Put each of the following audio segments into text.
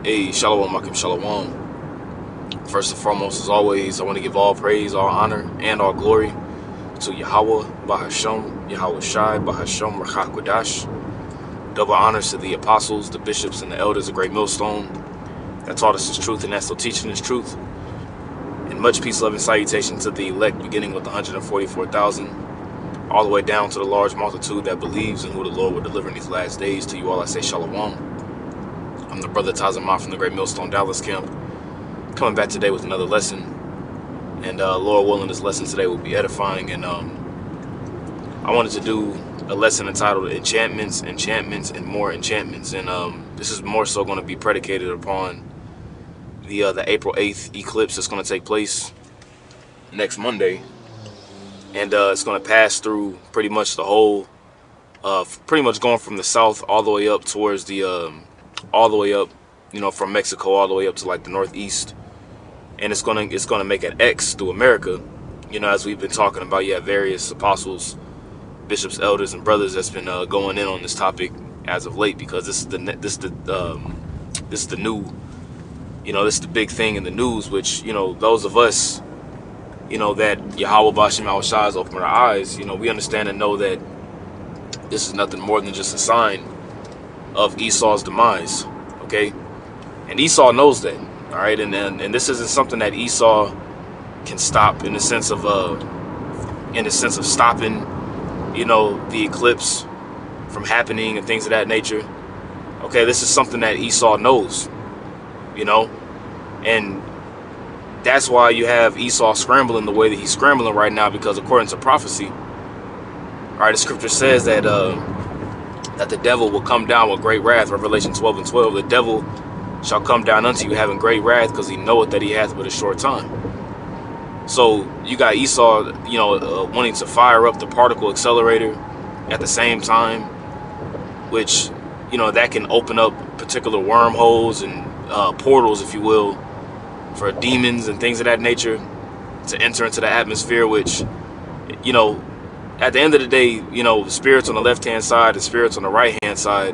Hey, Shalom, Akim Shalom. First and foremost, as always, I want to give all praise, all honor, and all glory to Yahweh, Bahashem, Yahweh Shai, Bahashem, Rachak Kodash. Double honors to the apostles, the bishops, and the elders of Great Millstone that taught us this truth and that's still teaching this truth. And much peace, love, and salutation to the elect, beginning with 144,000, all the way down to the large multitude that believes in who the Lord will deliver in these last days. To you all I say Shalom. I'm the brother Tazamah from the Great Millstone Dallas camp, coming back today with another lesson. And Lord willing, this lesson today will be edifying. And I wanted to do a lesson entitled Enchantments, and More Enchantments. And this is more so going to be predicated upon the April 8th eclipse that's going to take place next Monday. And it's going to pass through pretty much the whole, pretty much going from the south all the way up towards the, all the way up, you know, from Mexico all the way up to like the northeast. And it's gonna make an X through America, you know, as we've been talking about. You have various apostles, bishops, elders, and brothers that's been going in on this topic as of late, because this is the new, you know, this is the big thing in the news. Which, you know, those of us, you know, that Yahweh Bashem Al Shai has opened our eyes, you know, we understand and know that this is nothing more than just a sign of Esau's demise, okay? And Esau knows that, all right? And this isn't something that Esau can stop in the sense of stopping, you know, the eclipse from happening and things of that nature. Okay, this is something that Esau knows, you know, and that's why you have Esau scrambling the way that he's scrambling right now, because according to prophecy, all right, the scripture says that that the devil will come down with great wrath. Revelation 12:12. The devil shall come down unto you having great wrath, because he knoweth that he hath but a short time. So you got Esau, you know, wanting to fire up the particle accelerator at the same time, which, you know, that can open up particular wormholes and portals, if you will, for demons and things of that nature to enter into the atmosphere, which, you know, at the end of the day, you know, spirits on the left-hand side and spirits on the right-hand side,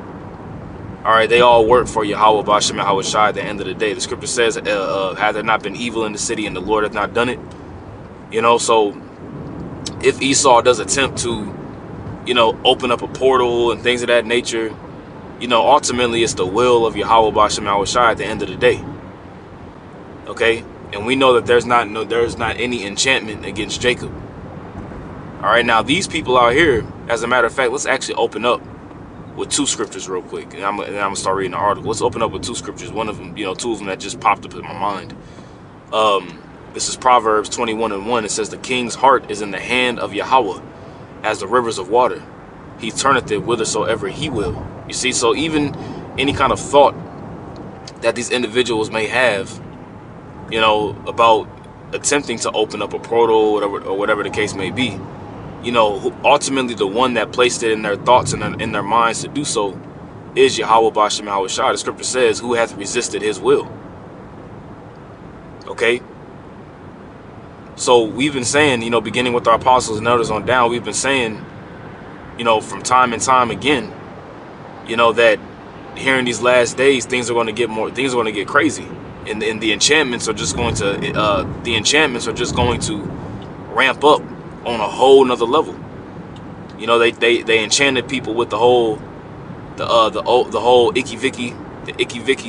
all right, they all work for Yahweh Bashem Yahweh Shai at the end of the day. The scripture says, had there not been evil in the city and the Lord hath not done it? You know, so if Esau does attempt to, you know, open up a portal and things of that nature, you know, ultimately it's the will of Yahweh Bashem Yahweh Shai at the end of the day. Okay? And we know that there's not any enchantment against Jacob. All right, now these people out here, as a matter of fact, let's actually open up with two scriptures real quick, and I'm gonna start reading the article. Let's open up with two scriptures. One of them, you know, two of them that just popped up in my mind. This is Proverbs 21:1. It says, "The king's heart is in the hand of Yahweh, as the rivers of water. He turneth it whithersoever he will." You see, so even any kind of thought that these individuals may have, you know, about attempting to open up a portal, or whatever the case may be, you know, ultimately the one that placed it in their thoughts and in their minds to do so is Yahweh Bashem Yahweh Shai. The scripture says, "Who hath resisted his will?" Okay? So we've been saying, you know, beginning with our apostles and elders on down, we've been saying, you know, from time and time again, you know, that here in these last days, things are going to get crazy. And the enchantments are just going to ramp up on a whole nother level. You know, they enchanted people with the whole icky vicky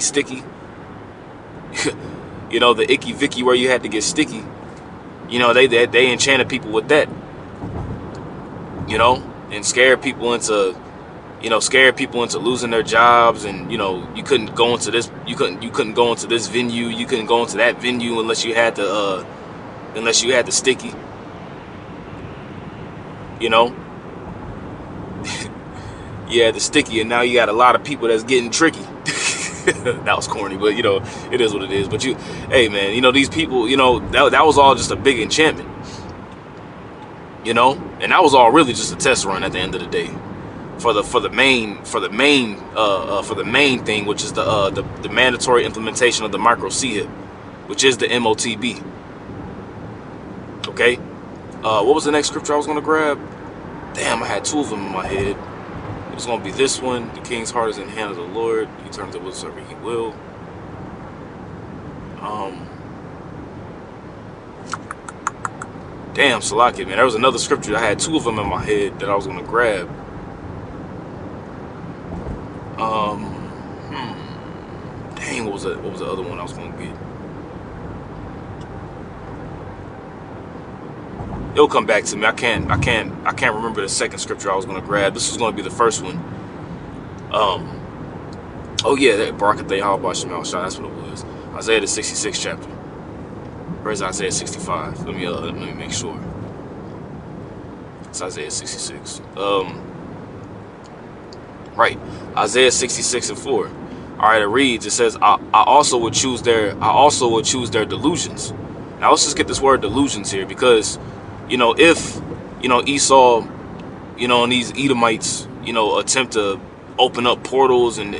sticky. You know, the icky vicky where you had to get sticky. You know, they enchanted people with that. You know, and scared people into losing their jobs, and, you know, you couldn't go into this venue, you couldn't go into that venue unless you had the sticky. You know, yeah, the sticky, and now you got a lot of people that's getting tricky. That was corny, but, you know, it is what it is. But hey man, you know, these people, you know, that was all just a big enchantment. You know, and that was all really just a test run at the end of the day, for the main thing, which is the mandatory implementation of the micro CHIP, which is the MOTB. Okay. What was the next scripture I was going to grab? Damn, I had two of them in my head. It was going to be this one. The king's heart is in the hand of the Lord. He turns it whithersoever he will. Um, Damn, Salaki, man. There was another scripture. I had two of them in my head that I was gonna grab. Um, Dang, what was the other one I was gonna get? It'll come back to me. I can't remember the second scripture I was gonna grab. This was gonna be the first one. Oh yeah, that Barakatay Halabashim. That's what it was. Isaiah the 66th chapter. Or is it Isaiah 65? Let me make sure. It's Isaiah 66. Right. Isaiah 66 and 4. All right, it reads. It says, I also would choose their delusions. Now let's just get this word delusions here, because if Esau, and these Edomites, attempt to open up portals, and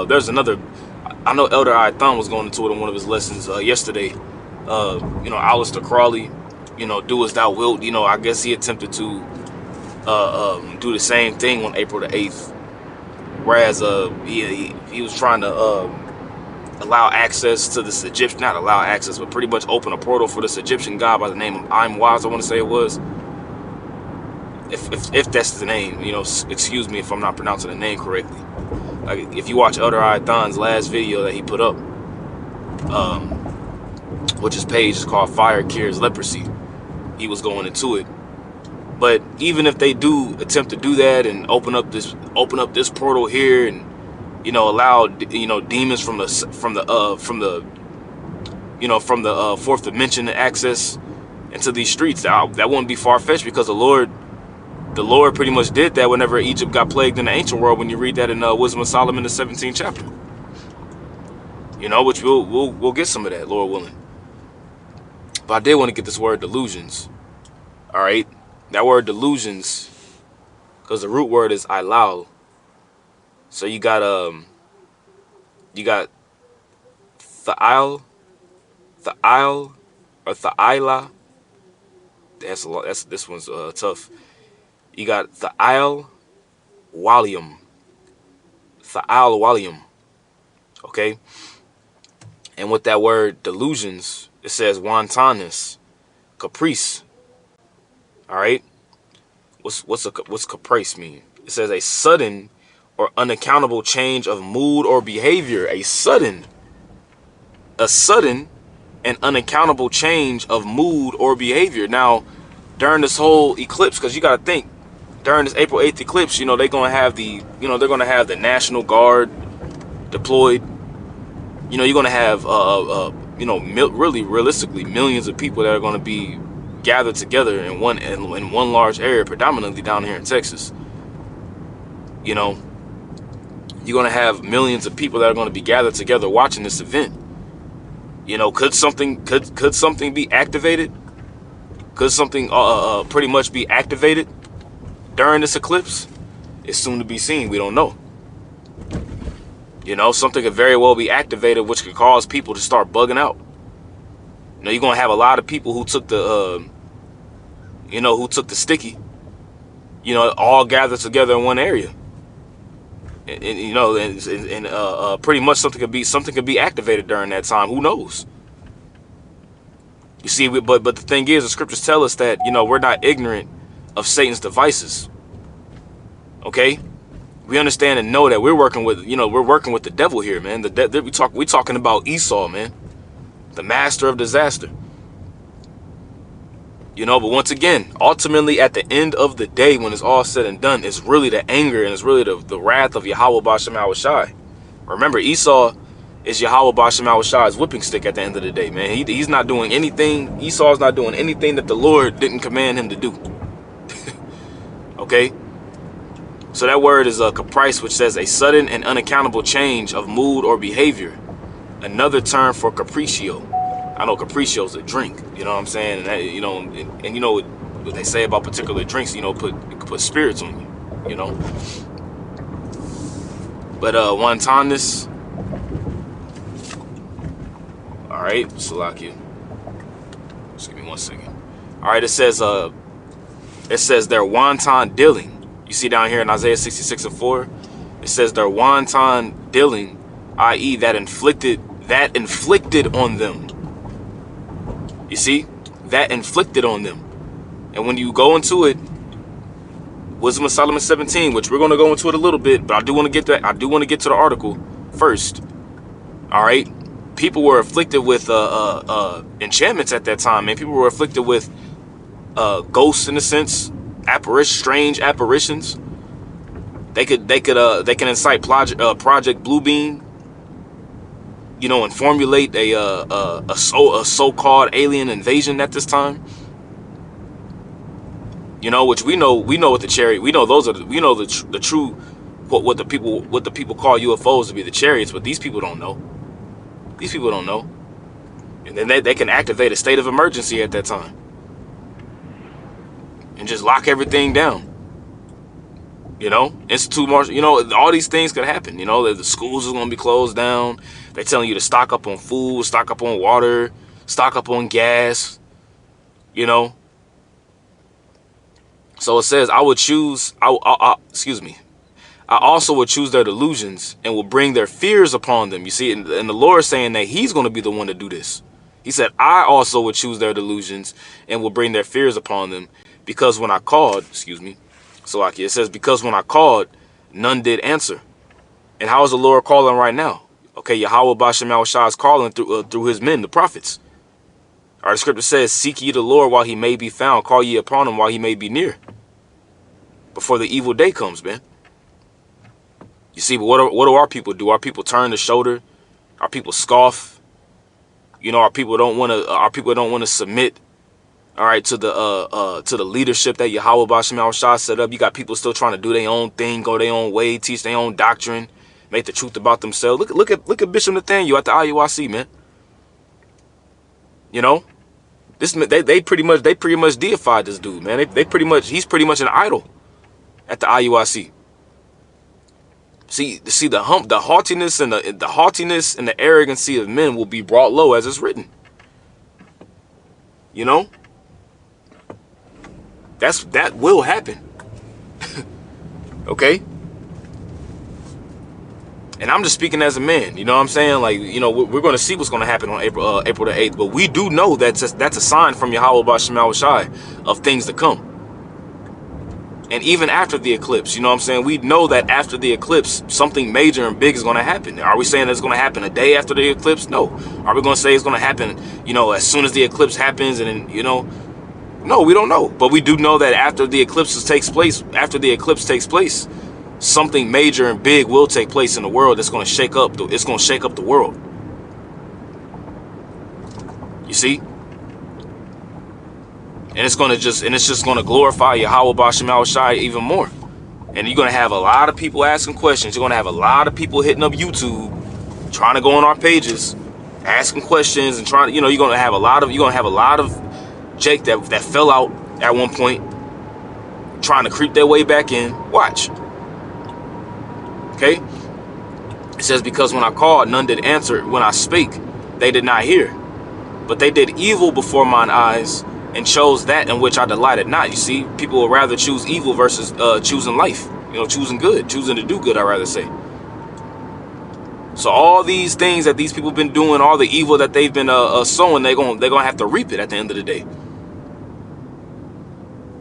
there's another. I know Elder Itham was going into it in one of his lessons yesterday. Alistair Crawley, do as thou wilt. I guess he attempted to do the same thing on April the 8th, whereas he was trying to allow access to this Egyptian, not allow access, but pretty much open a portal for this Egyptian god by the name of I'm Wise, I want to say it was. If that's the name, excuse me if I'm not pronouncing the name correctly. Like, if you watch Elder Ithon's last video that he put up, which his page is called Fire Cures Leprosy, he was going into it. But even if they do attempt to do that and open up this portal here, and allow demons from the fourth dimension to access into these streets, that wouldn't be far-fetched, because the Lord pretty much did that whenever Egypt got plagued in the ancient world, when you read that in Wisdom of Solomon, the 17th chapter. Which we'll get some of that, Lord willing. But I did want to get this word delusions. All right, that word delusions, because the root word is ilal. So you got tha'il, or tha'ila. This one's tough. You got tha'il walium. Okay? And with that word delusions, it says wantonness, caprice. All right? What's caprice mean? It says a sudden or unaccountable change of mood or behavior. A sudden and unaccountable change of mood or behavior. Now, during this whole eclipse, because you got to think, during this April 8th eclipse, they're going to have the National Guard deployed. You're going to have, really realistically, millions of people that are going to be gathered together in one large area, predominantly down here in Texas. You're going to have millions of people that are going to be gathered together watching this event. Could something be activated? Could something pretty much be activated during this eclipse? It's soon to be seen. We don't know. Something could very well be activated, which could cause people to start bugging out. You're gonna have a lot of people who took the sticky, all gathered together in one area, and pretty much something could be activated during that time. Who knows? You see, but the thing is, the scriptures tell us that we're not ignorant of Satan's devices. Okay, we understand and know that we're working with the devil here, man. We talking about Esau, man, the master of disaster. But once again, ultimately at the end of the day, when it's all said and done, it's really the anger and it's really the wrath of Yahweh Ba'Shem Yahushai. Remember, Esau is Yahweh Ba'Shem Yahushai's whipping stick at the end of the day, man. He's not doing anything. Esau's not doing anything that the Lord didn't command him to do. Okay? So that word is a caprice, which says a sudden and unaccountable change of mood or behavior. Another term for capriccio. I know capriccio is a drink, you know what I'm saying? And that, and you know what they say about particular drinks, put spirits on you, But wantonness. All right, Salakia. Just give me 1 second. All right, it says their wanton dealing. You see down here in Isaiah 66 and 4, it says their wanton dealing, i.e. that inflicted that inflicted on them. You see, that inflicted on them. And when you go into it, Wisdom of Solomon 17, which we're going to go into it a little bit, but I do want to get that. I do want to get to the article first. All right, people were afflicted with enchantments at that time, man. People were afflicted with ghosts, in a sense, strange apparitions. They can incite Project Bluebeam, you know, and formulate a so-called alien invasion at this time. You know, which we know what the chariot. We know the true what the people call UFOs to be the chariots, but these people don't know. These people don't know, and then they can activate a state of emergency at that time and just lock everything down. You know, institute martial. You know, all these things could happen. You know, the schools are going to be closed down. They're telling you to stock up on food, stock up on water, stock up on gas. You know. So it says, I would choose, excuse me, I also would choose their delusions and will bring their fears upon them. You see, and the Lord is saying that he's going to be the one to do this. He said, I also would choose their delusions and will bring their fears upon them. Because when I called, excuse me, Salaki, it says, because when I called, none did answer. And how is the Lord calling right now? Okay, Yahweh Bashem Yahushua is calling through his men, the prophets. Our scripture says, seek ye the Lord while he may be found. Call ye upon him while he may be near. Before the evil day comes, man. You see, but what do our people do? Our people turn the shoulder. Our people scoff. You know, our people don't want to submit. All right, to the leadership that Yahweh Bashem Yahushua set up. You got people still trying to do their own thing, go their own way, teach their own doctrine, make the truth about themselves. Look at Bishop Nathaniel at the IUIC, man. You know, they pretty much deified this dude, man. He's pretty much an idol at the IUIC. See the haughtiness and the arrogancy of men will be brought low, as it's written. You know, that will happen. Okay. And I'm just speaking as a man, you know what I'm saying? Like, you know, we're going to see what's going to happen on April the 8th. But we do know that's a sign from Yahweh Bashem Yahushua of things to come. And even after the eclipse, you know what I'm saying? We know that after the eclipse, something major and big is going to happen. Are we saying it's going to happen a day after the eclipse? No. Are we going to say it's going to happen, you know, as soon as the eclipse happens? And then, you know, no, we don't know. But we do know that after the eclipse takes place, something major and big will take place in the world that's going to shake up. It's going to shake up the world. You see? And it's just going to glorify Yahweh Bashem Yahushua even more. And you're going to have a lot of people asking questions. You're going to have a lot of people hitting up YouTube, trying to go on our pages, asking questions and trying to, you know, you're going to have a lot of Jake that fell out at one point, trying to creep their way back in. Watch. Okay? It says, because when I called, none did answer. When I spake, they did not hear. But they did evil before mine eyes, and chose that in which I delighted not. You see, people will rather choose evil versus choosing life. You know, choosing good, choosing to do good, I'd rather say. So all these things that these people have been doing, all the evil that they've been sowing, they're gonna have to reap it at the end of the day.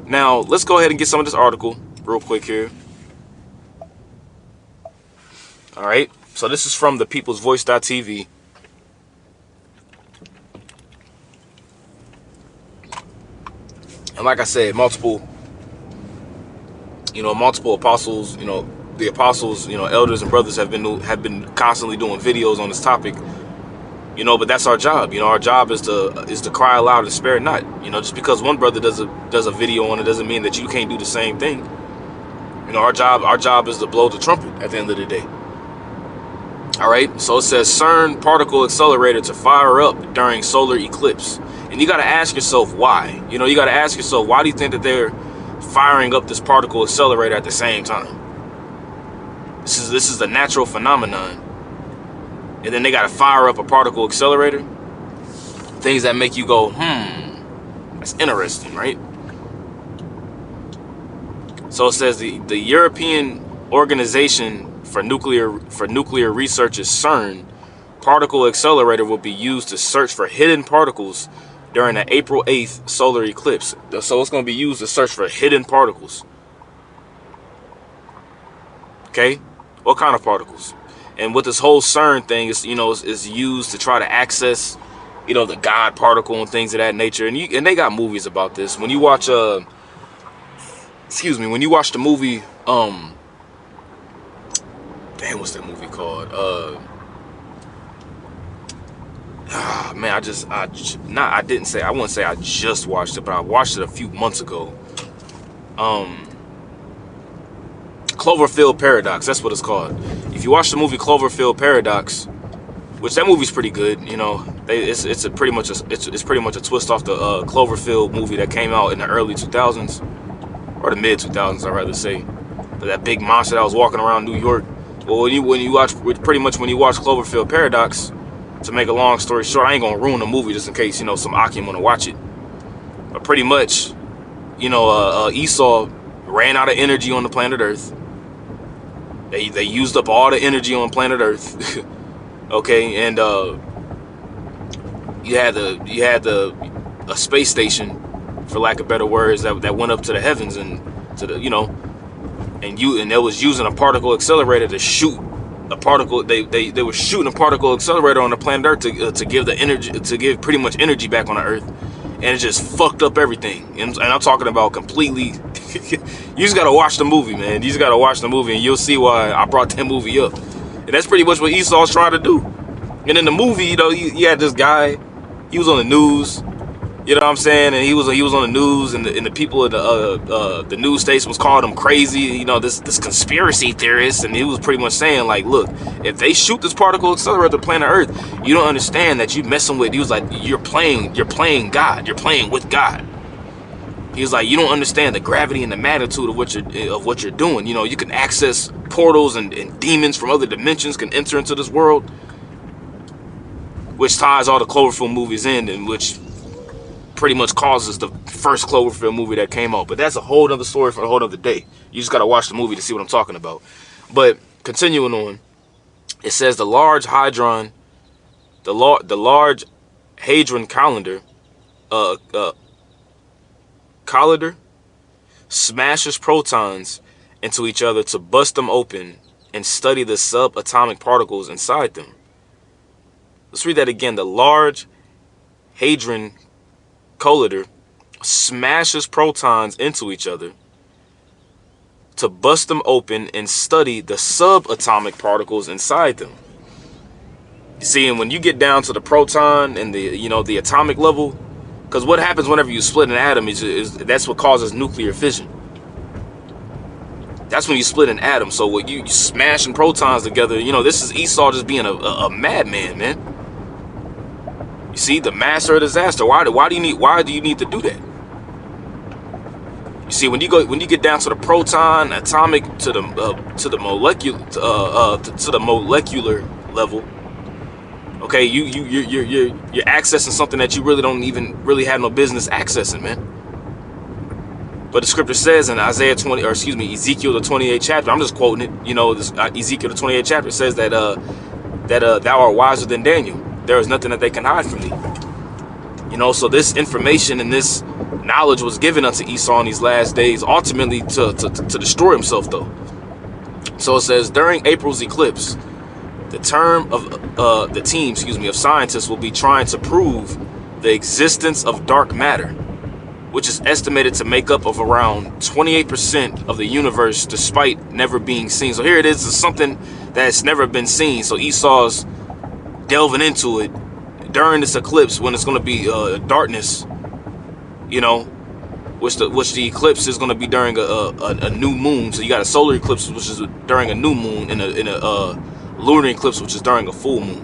Now, let's go ahead and get some of this article real quick here. All right, so this is from thepeoplesvoice.tv. And like I said, multiple apostles, the apostles, elders and brothers have been constantly doing videos on this topic, but that's our job. Our job is to cry aloud and spare not. Just because one brother does a video on it doesn't mean that you can't do the same thing. Our job is to blow the trumpet at the end of the day. All right, so it says Cern particle accelerator to fire up during solar eclipse. And you got to ask yourself why. You got to ask yourself, why do you think that they're firing up this particle accelerator at the same time? This is the natural phenomenon. And then they got to fire up a particle accelerator. Things that make you go, that's interesting, right? So it says the European Organization for Nuclear Research is Cern particle accelerator will be used to search for hidden particles during the April 8th solar eclipse. So it's going to be used to search for hidden particles. Okay, what kind of particles? And what this whole CERN thing is, is used to try to access, the God particle and things of that nature. And they got movies about this. When you watch when you watch the movie, damn, what's that movie called? Man, I wouldn't say I just watched it, but I watched it a few months ago. Cloverfield Paradox, that's what it's called. If you watch the movie Cloverfield Paradox, which that movie's pretty good, it's pretty much a twist off the Cloverfield movie that came out in the early 2000s, or the mid 2000s, I'd rather say. But that big monster that was walking around New York. Well, when you watch Cloverfield Paradox, to make a long story short, I ain't gonna ruin the movie just in case some Akim wanna watch it. But pretty much, Esau ran out of energy on the planet Earth. They used up all the energy on planet Earth. Okay, and you had a space station, for lack of better words, that went up to the heavens and to the and it was using a particle accelerator to shoot a particle. They were shooting a particle accelerator on the planet Earth to give the energy, to give pretty much energy back on the Earth, and it just fucked up everything. And I'm talking about completely. You just gotta watch the movie, man. You just gotta watch the movie, and you'll see why I brought that movie up. And that's pretty much what Esau's trying to do. And in the movie, you had this guy. He was on the news. You know what I'm saying? And he was on the news, and the people at the news station was calling him crazy. This conspiracy theorist, and he was pretty much saying like, look, if they shoot this particle accelerator to planet Earth, you don't understand that you're messing with. He was like, you're playing God. You're playing with God. He was like, you don't understand the gravity and the magnitude of what you're doing. You can access portals, and demons from other dimensions can enter into this world, which ties all the Cloverfield movies in, and which pretty much causes the first Cloverfield movie that came out. But that's a whole other story for a whole other day. You just got to watch the movie to see what I'm talking about. But continuing on, it says the large hadron calendar, collider smashes protons into each other to bust them open and study the subatomic particles inside them. Let's read that again. The large hadron collider smashes protons into each other to bust them open and study the subatomic particles inside them. You see, and when you get down to the proton and the atomic level, because what happens whenever you split an atom is that's what causes nuclear fission. That's when you split an atom. So what you smashing protons together, this is Esau just being a madman, man. You see, the master of disaster. Why do you need to do that? You see, when you get down to the proton, atomic, to the molecular level, okay, you're accessing something that you really don't even really have no business accessing, man. But the scripture says in Ezekiel the 28th chapter, I'm just quoting it, this Ezekiel the 28th chapter says that thou art wiser than Daniel. There is nothing that they can hide from thee. So this information and this knowledge was given unto Esau in these last days, ultimately to destroy himself, though. So it says, during April's eclipse, the team of scientists will be trying to prove the existence of dark matter, which is estimated to make up of around 28% of the universe, despite never being seen. So here it is, it's something that's never been seen. So Esau's delving into it during this eclipse, when it's going to be darkness, which the eclipse is going to be during a new moon. So you got a solar eclipse, which is during a new moon, and a lunar eclipse, which is during a full moon.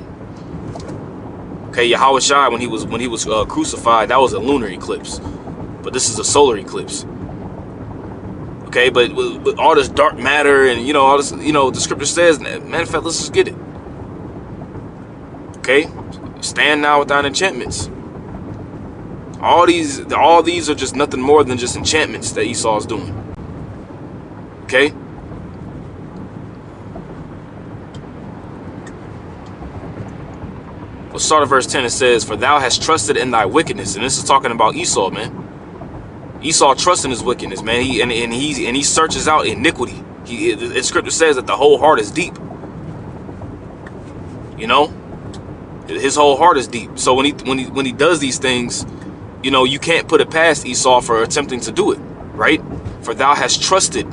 Okay, Yahweh Shai, when he was crucified, that was a lunar eclipse, but this is a solar eclipse. Okay, but with all this dark matter and all this, the scripture says, man, in fact, let's just get it. Okay, stand now with thine enchantments. All these are just nothing more than just enchantments that Esau's doing. Okay. We'll start at verse 10. It says, for thou hast trusted in thy wickedness. And this is talking about Esau, man. Esau trusts in his wickedness, man. He searches out iniquity. The scripture says that the whole heart is deep. You know, his whole heart is deep. So when he does these things, you know, you can't put it past Esau for attempting to do it, right? For thou hast trusted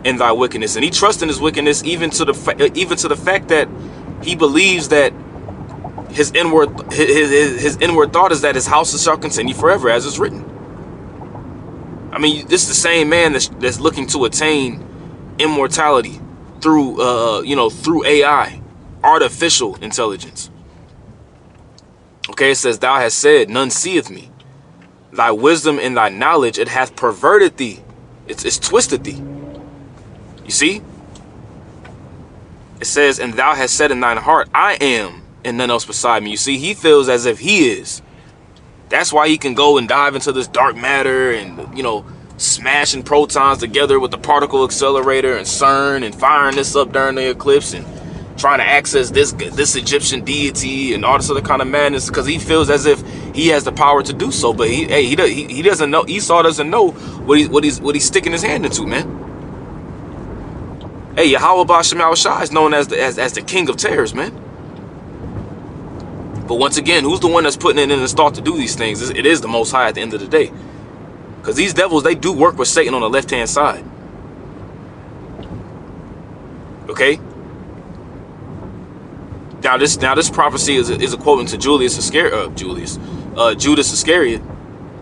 in thy wickedness, and he trusts in his wickedness even to the fact that he believes that his inward thought is that his house shall continue forever, as is written. I mean, this is the same man that's looking to attain immortality through through AI, artificial intelligence. Okay, it says, thou hast said, none seeth me. Thy wisdom and thy knowledge, it hath perverted thee. It's twisted thee. You see? It says, and thou hast said in thine heart, I am, and none else beside me. You see, he feels as if he is. That's why he can go and dive into this dark matter and, you know, smashing protons together with the particle accelerator and Cern and firing this up during the eclipse and trying to access this Egyptian deity and all this other kind of madness, because he feels as if he has the power to do so. But he doesn't know. Esau doesn't know what he's sticking his hand into, man. Hey, Yahweh Ba'Shem Shai is known as the king of terrors, man. But once again, who's the one that's putting it in his thought to do these things? It is the Most High at the end of the day. Because these devils, they do work with Satan on the left-hand side. Okay? Now this prophecy is a quote into Judas Iscariot.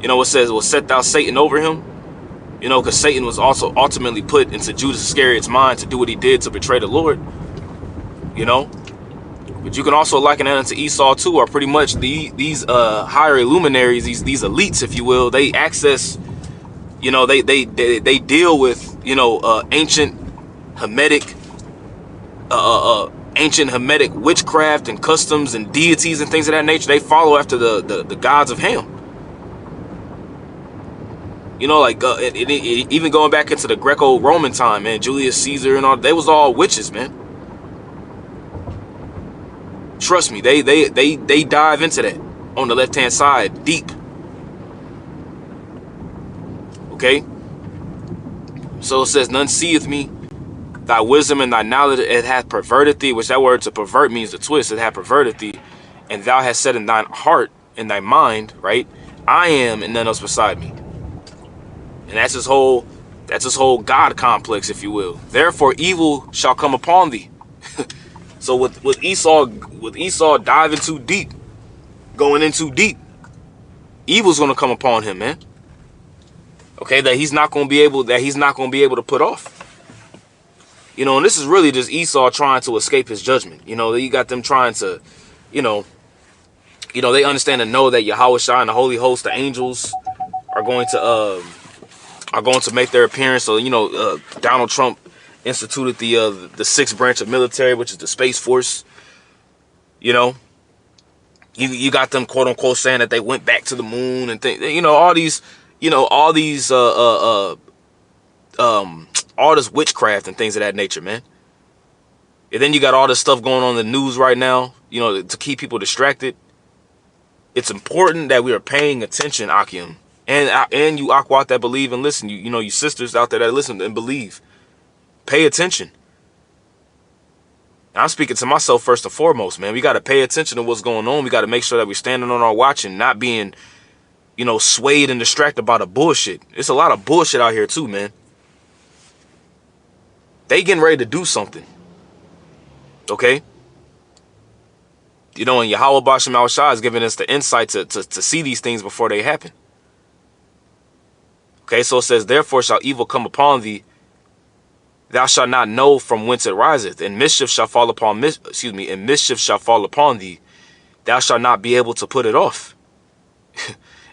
You know, it says, well, set thou Satan over him. You know, because Satan was also ultimately put into Judas Iscariot's mind to do what he did to betray the Lord. You know? But you can also liken that into Esau too, or pretty much these higher luminaries, these elites, if you will. They access, you know, they deal with, you know, ancient Hamitic witchcraft and customs and deities and things of that nature. They follow after the gods of Ham. You know, like even going back into the Greco-Roman time, man, Julius Caesar and all, they was all witches, man. Trust me, they dive into that on the left-hand side deep. Okay? So it says, none seeth me. Thy wisdom and thy knowledge, it hath perverted thee, which that word to pervert means to twist. It hath perverted thee. And thou hast said in thine heart, in thy mind, right? I am, and none else beside me. And that's his whole God complex, if you will. Therefore evil shall come upon thee. So with Esau diving too deep, going in too deep, evil's gonna come upon him, man. Okay, that he's not gonna be able to put off. You know, and this is really just Esau trying to escape his judgment. You know, you got them trying to, you know, they understand and know that Yahweh Shai and the Holy Host, the angels, are going to make their appearance. So, you know, Donald Trump instituted the sixth branch of military, which is the Space Force. You know, you got them quote unquote saying that they went back to the moon and things. You know, all this witchcraft and things of that nature, man. And then you got all this stuff going on in the news right now, you know, to keep people distracted. It's important that we are paying attention, Akim, and you Akwat that believe and listen. You know, you sisters out there that listen and believe. Pay attention. And I'm speaking to myself first and foremost, man. We got to pay attention to what's going on. We got to make sure that we're standing on our watch and not being, you know, swayed and distracted by the bullshit. It's a lot of bullshit out here too, man. They getting ready to do something. Okay? You know, and Yahweh Ba'Shem Shai is giving us the insight to see these things before they happen. Okay, so it says, therefore shall evil come upon thee. Thou shalt not know from whence it riseth, and mischief shall fall upon mischief shall fall upon thee. Thou shalt not be able to put it off.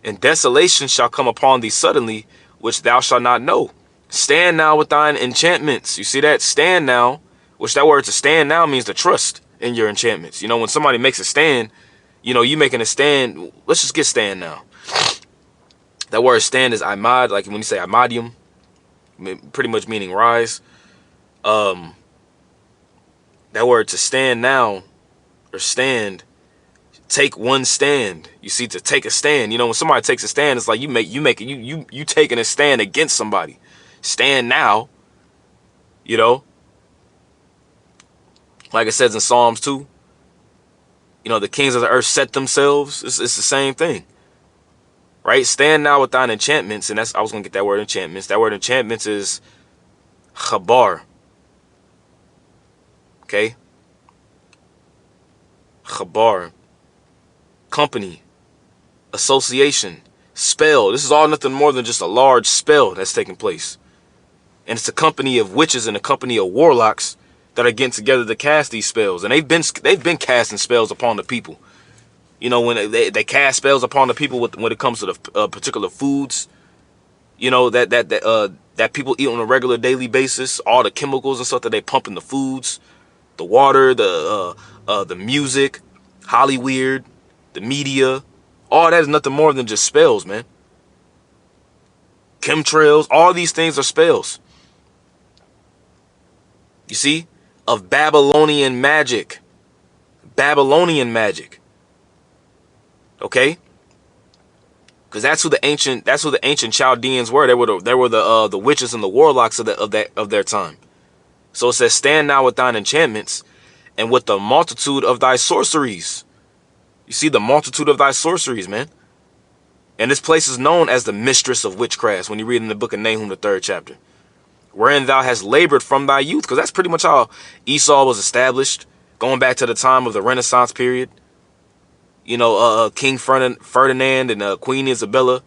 And desolation shall come upon thee suddenly, which thou shalt not know. Stand now with thine enchantments. You see that? Stand now, which that word to stand now means to trust in your enchantments. You know, when somebody makes a stand, you know, you making a stand. Let's just get stand now. That word stand is imad, like when you say imadium, pretty much meaning rise. That word to stand now, or stand, take one stand. You see, to take a stand. You know, when somebody takes a stand, it's like you taking a stand against somebody. Stand now. You know, like it says in Psalms 2. You know, the kings of the earth set themselves. It's the same thing. Right? Stand now with thine enchantments. And that's, I was going to get that word enchantments. That word enchantments is chabar. Okay? Chabar. Company. Association. Spell. This is all nothing more than just a large spell that's taking place. And it's a company of witches and a company of warlocks that are getting together to cast these spells. And they've been casting spells upon the people. You know, when they cast spells upon the people when it comes to the particular foods, you know, that people eat on a regular daily basis, all the chemicals and stuff that they pump in the foods, the water, the music, Hollywood, the media, all that is nothing more than just spells, man. Chemtrails, all these things are spells. You see, of Babylonian magic. Babylonian magic. Okay? Because that's who the ancient Chaldeans were. They were the witches and the warlocks of their time. So it says, stand now with thine enchantments and with the multitude of thy sorceries. You see, the multitude of thy sorceries, man. And this place is known as the mistress of witchcraft when you read in the book of Nahum, the 3rd chapter. Wherein thou hast labored from thy youth. Because that's pretty much how Esau was established, going back to the time of the Renaissance period. You know, King Ferdinand and Queen Isabella,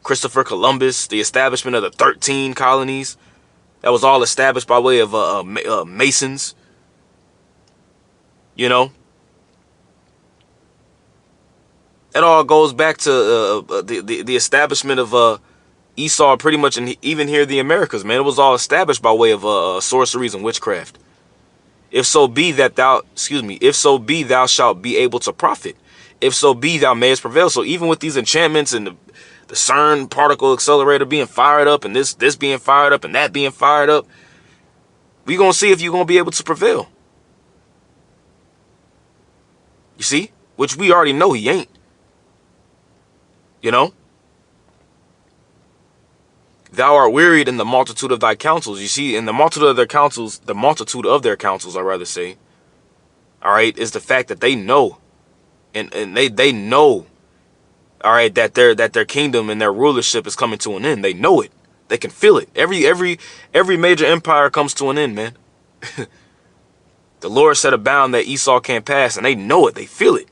Christopher Columbus, the establishment of the 13 colonies. That was all established by way of Masons. You know, it all goes back to the establishment of Esau, pretty much, and even here the Americas, man. It was all established by way of sorceries and witchcraft. If so be thou shalt be able to profit. If so be thou mayest prevail. So even with these enchantments and the Cern particle accelerator being fired up and this being fired up and that being fired up, we gonna see if you're gonna be able to prevail. You see? Which we already know he ain't. You know? Thou art wearied in the multitude of thy counsels. You see, in the multitude of their counsels, I rather say, all right, is the fact that they know. And they know, all right, that their kingdom and their rulership is coming to an end. They know it. They can feel it. Every major empire comes to an end, man. The Lord set a bound that Esau can't pass, and they know it. They feel it.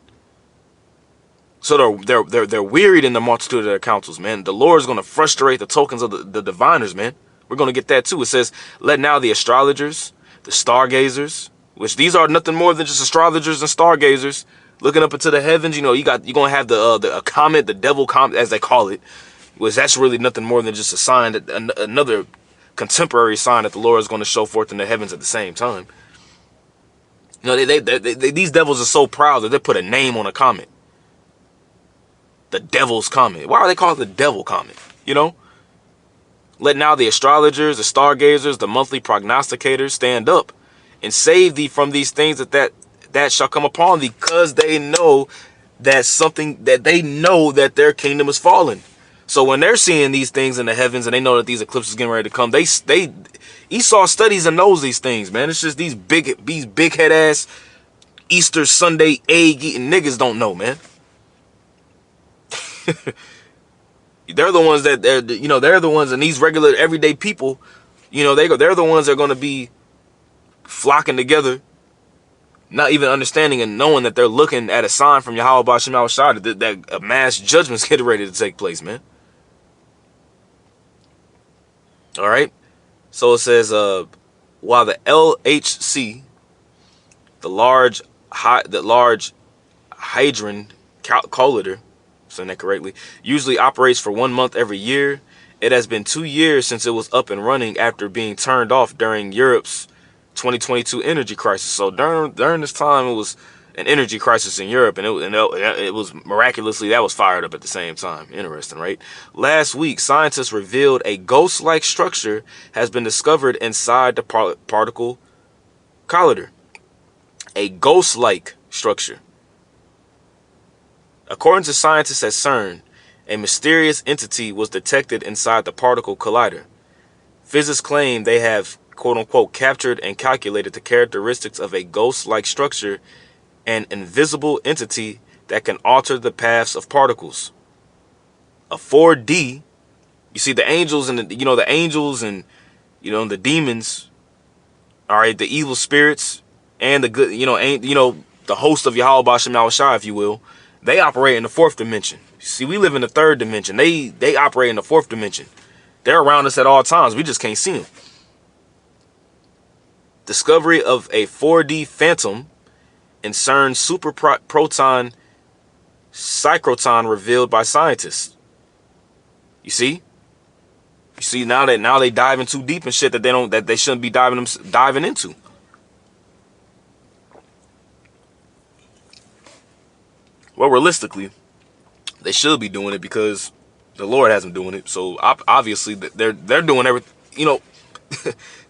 So they're wearied in the multitude of their counsels, man. The Lord is going to frustrate the tokens of the diviners, man. We're going to get that too. It says, let now the astrologers, the stargazers, which these are nothing more than just astrologers and stargazers, looking up into the heavens. You know, you're gonna have the comet, the devil comet, as they call it, which that's really nothing more than just a sign, that another contemporary sign that the Lord is going to show forth in the heavens at the same time. You know, these devils are so proud that they put a name on a comet. The devil's comet. Why are they called the devil comet? You know? Let now the astrologers, the stargazers, the monthly prognosticators stand up and save thee from these things that shall come upon thee, because they know that their kingdom is fallen. So when they're seeing these things in the heavens and they know that these eclipses are getting ready to come, Esau studies and knows these things, man. It's just these big head ass Easter Sunday egg eating niggas don't know, man. They're the ones they're the ones, and these regular everyday people, you know, they're the ones that are going to be flocking together, not even understanding and knowing that they're looking at a sign from Yahweh Bashim Al-Shad that a mass judgment's getting ready to take place, man. All right. So it says, while the LHC, the large hadron collider, saying that correctly, usually operates for 1 month every year. It has been 2 years since it was up and running after being turned off during Europe's 2022 energy crisis. So during this time, it was an energy crisis in Europe, and it was miraculously that was fired up at the same time. Interesting, right? Last week, scientists revealed a ghost-like structure has been discovered inside the particle collider. A ghost-like structure. According to scientists at Cern, a mysterious entity was detected inside the particle collider. Physicists claim they have, quote-unquote, captured and calculated the characteristics of a ghost-like structure, an invisible entity that can alter the paths of particles. A 4D, you see the angels and the angels and the demons, all right, the evil spirits and the good, the host of Yahweh Bashem Yahushua, if you will, they operate in the fourth dimension. See, we live in the third dimension. They operate in the fourth dimension. They're around us at all times. We just can't see them. Discovery of a 4D phantom in CERN's super proton cyclotron revealed by scientists. You see? You see, now they diving too deep in shit that they shouldn't be diving into. Well, realistically, they should be doing it because the Lord has them doing it. So obviously they're doing everything.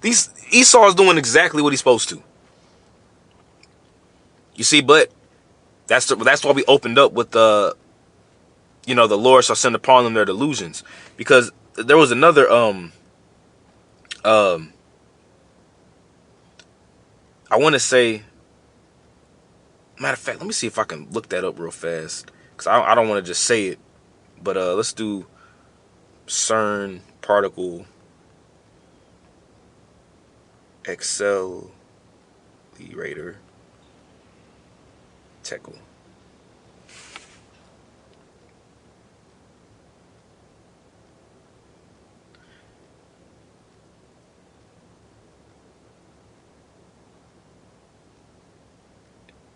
These Esau is doing exactly what he's supposed to. You see, but that's why we opened up with the Lord shall send upon them their delusions, because there was another I want to say, matter of fact, let me see if I can look that up real fast, because I don't want to just say it, but let's do CERN particle accelerator Tekel.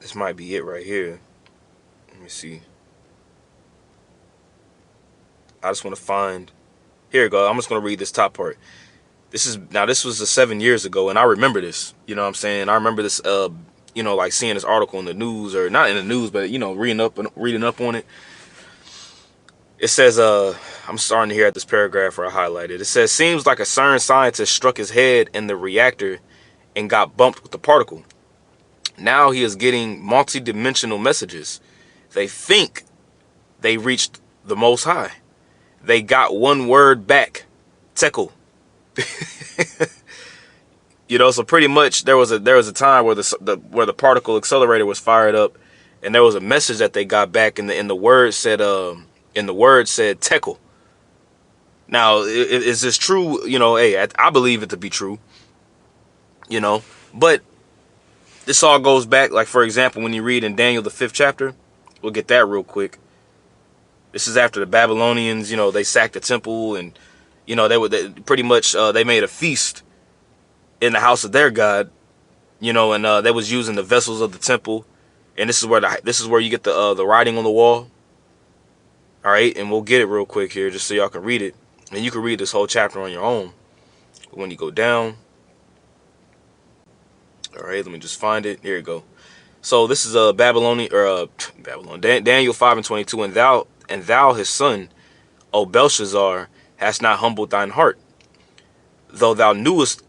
This might be it right here. Let me see. I just want to find. Here we go. I'm just going to read this top part. This was 7 years ago, and I remember this. You know what I'm saying? I remember this. Like seeing this article in the news, or not in the news, but reading up on it. It says, I'm starting to hear at this paragraph where I highlighted. It says, seems like a CERN scientist struck his head in the reactor and got bumped with the particle. Now he is getting multi-dimensional messages. They think they reached the Most High. They got one word back, Tekel. So pretty much there was a time where the particle accelerator was fired up, and there was a message that they got back, and the word said Tekel. Now, is this true? Hey, I believe it to be true. But this all goes back, like, for example, when you read in Daniel the 5th chapter, we'll get that real quick. This is after the Babylonians, they sacked the temple, and they pretty much they made a feast in the house of their god, and they was using the vessels of the temple, and this is where you get the writing on the wall. All right, and we'll get it real quick here, just so y'all can read it, and you can read this whole chapter on your own. But when you go down, all right, let me just find it. Here you go. So this is Babylon, Daniel 5:22, and thou his son, O Belshazzar, hast not humbled thine heart, though thou knewest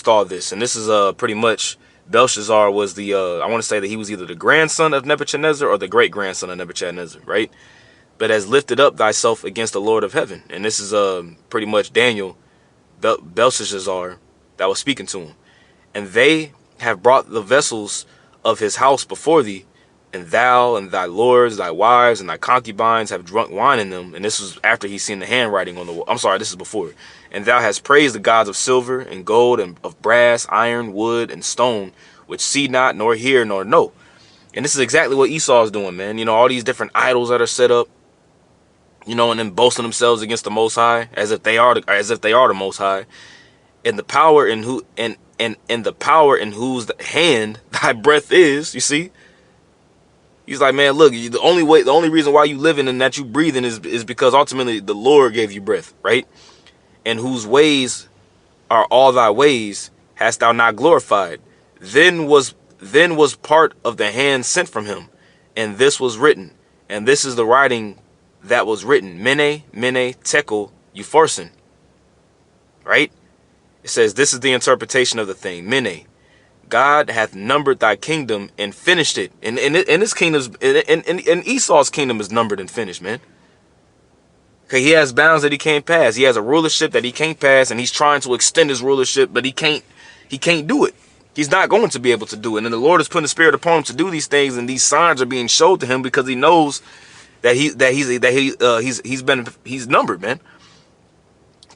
all this. And this is pretty much Belshazzar was the I want to say that he was either the grandson of Nebuchadnezzar or the great grandson of Nebuchadnezzar, right? But has lifted up thyself against the Lord of heaven. And this is pretty much Daniel, Belshazzar, that was speaking to him. And they have brought the vessels of his house before thee, and thou and thy lords, thy wives, and thy concubines have drunk wine in them. And this was after he's seen the handwriting on the wall. I'm sorry, this is before. And thou hast praised the gods of silver and gold and of brass, iron, wood, and stone, which see not, nor hear, nor know. And this is exactly what Esau is doing, man. All these different idols that are set up, and then boasting themselves against the Most High, as if they are the Most High, and the power in the power in whose hand thy breath is. You see. He's like, man, look, the only reason why you living and that you breathing is because ultimately the Lord gave you breath, right? And whose ways are all thy ways hast thou not glorified. Then was part of the hand sent from him, and this was written, and this is the writing that was written, Mene, Tekel, Upharsin. Right? It says, this is the interpretation of the thing, Mene. God hath numbered thy kingdom and finished it. And his kingdom's and Esau's kingdom is numbered and finished, man. Okay, he has bounds that he can't pass. He has a rulership that he can't pass, and he's trying to extend his rulership, but he can't do it. He's not going to be able to do it. And the Lord is putting the spirit upon him to do these things, and these signs are being showed to him because he knows that he's numbered, man.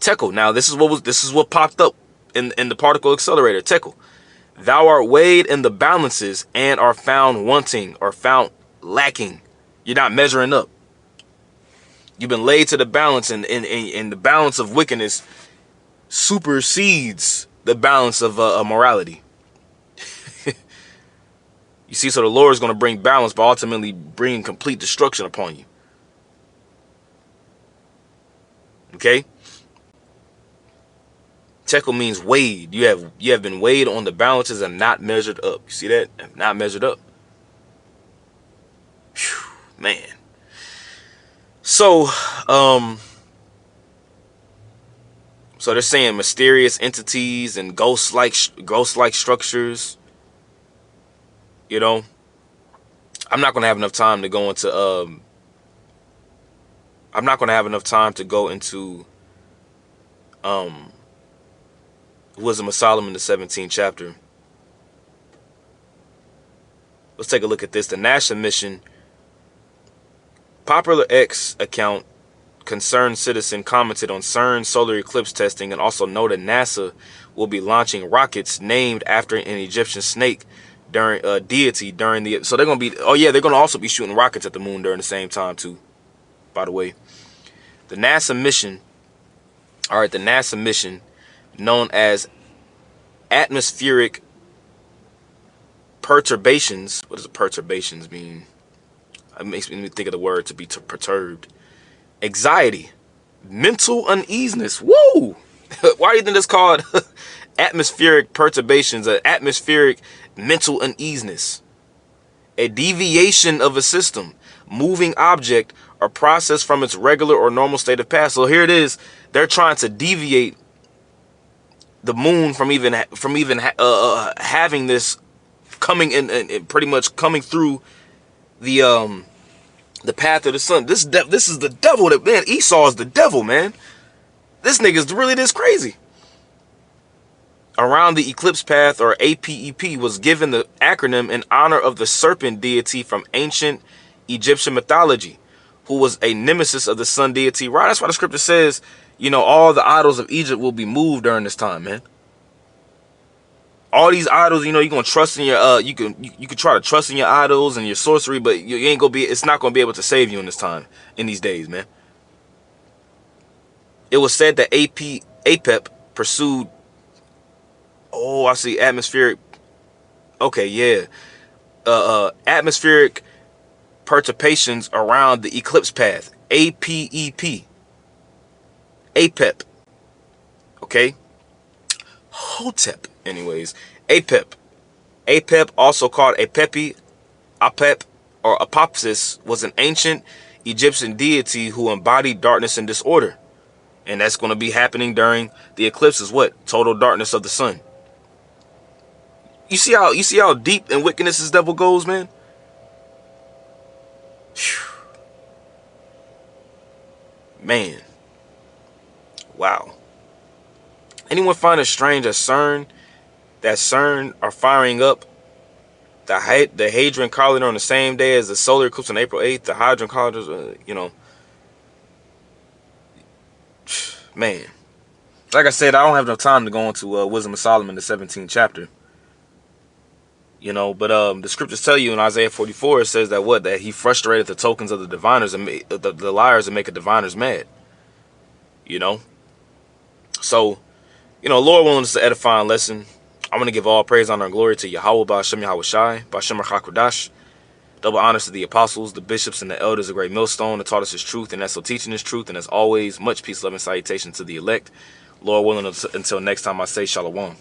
Tekel. Now this is what popped up in the particle accelerator. Tekel. Thou art weighed in the balances and are found wanting or found lacking. You're not measuring up. You've been laid to the balance, and the balance of wickedness supersedes the balance of morality. You see, so the Lord is going to bring balance, but ultimately bring complete destruction upon you. Okay? Tekel means weighed. You have been weighed on the balances and not measured up. You see that? Not measured up. Whew, man. So, so they're saying mysterious entities and ghost-like structures. You know, I'm not going to have enough time to go into Wisdom of Solomon, the 17th chapter. Let's take a look at this. The NASA mission. Popular X account Concerned Citizen commented on Cern solar eclipse testing and also noted NASA will be launching rockets named after an Egyptian snake during Deity during the. So they're going to be. Oh yeah, they're going to also be shooting rockets at the moon during the same time too. By the way, the NASA mission. All right, the NASA mission, known as atmospheric perturbations. What does perturbations mean? It makes me think of the word to be perturbed. Anxiety, mental uneasiness. Whoa! Why do you think it's called atmospheric perturbations? Atmospheric mental uneasiness. A deviation of a system, moving object, or process from its regular or normal state of past. So here it is. They're trying to deviate the moon from even having this coming in and pretty much coming through the path of the sun. This is the devil. That man, Esau is the devil, man. This nigga's really this crazy. Around the eclipse path, or APEP, was given the acronym in honor of the serpent deity from ancient Egyptian mythology, who was a nemesis of the sun deity. Right? That's why the scripture says, you know, all the idols of Egypt will be moved during this time, man. All these idols, you know, you're gonna trust in your you can try to trust in your idols and your sorcery, but you ain't gonna be. It's not gonna be able to save you in this time, in these days, man. It was said that Apep pursued. Oh, I see atmospheric. Okay, yeah. Atmospheric perturbations around the eclipse path. APEP. Apep. Okay. Hotep. Anyways, Apep. Apep, also called Apepi, Apep, or Apopsis, was an ancient Egyptian deity who embodied darkness and disorder. And that's going to be happening during the eclipses. What? Total darkness of the sun. You see how deep in wickedness this devil goes, man? Whew. Man. Wow. Anyone find it strange that Cern are firing up the Hadron Collider on the same day as the solar eclipse on April 8th? The Hadron Collider, you know, man. Like I said, I don't have enough time to go into Wisdom of Solomon, the 17th chapter. You know, but the scriptures tell you in Isaiah 44, it says that what? That he frustrated the tokens of the diviners and the liars and make the diviners mad. You know? So, you know, Lord willing, it's an edifying lesson. I'm going to give all praise, honor, and glory to Yahweh, Ba'ashem Yahweh Shai, Ba'ashem HaKodash. Double honors to the apostles, the bishops, and the elders, a great millstone that taught us his truth, and that's so teaching his truth. And as always, much peace, love, and salutation to the elect. Lord willing, until next time, I say shalom.